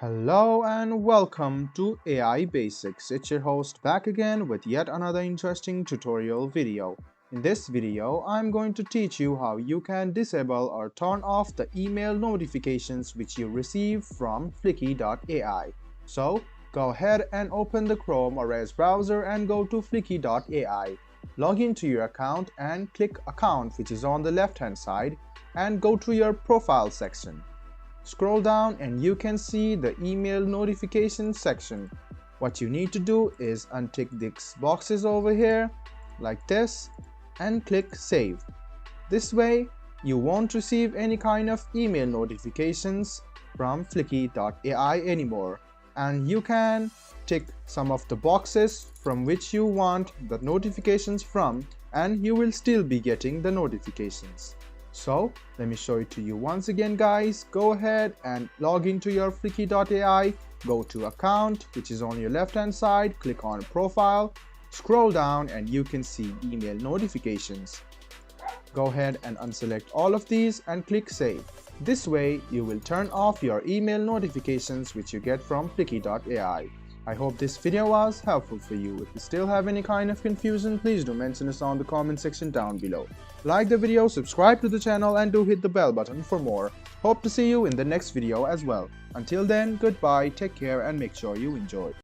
Hello and welcome to AI Basics. It's your host back again with yet another interesting tutorial video. In this video, I'm going to teach you how you can disable or turn off the email notifications which you receive from Fliki.ai. So, go ahead and open the Chrome or Edge browser and go to Fliki.ai. Log into your account and click Account, which is on the left hand side, and go to your Profile section. Scroll down and you can see the email notification section. What you need to do is untick these boxes over here like this and click Save. This way you won't receive any kind of email notifications from Fliki.ai anymore, and you can tick some of the boxes from which you want the notifications from, and you will still be getting the notifications. So let me show it to you once again, guys. Go ahead and log into your Fliki.ai, go to Account, which is on your left hand side, click on Profile, scroll down and you can see email notifications. Go ahead and unselect all of these and click Save. This way you will turn off your email notifications which you get from Fliki.ai. I hope this video was helpful for you. If you still have any kind of confusion, please do mention us on the comment section down below. Like the video, subscribe to the channel and do hit the bell button for more. Hope to see you in the next video as well. Until then, goodbye, take care and make sure you enjoy.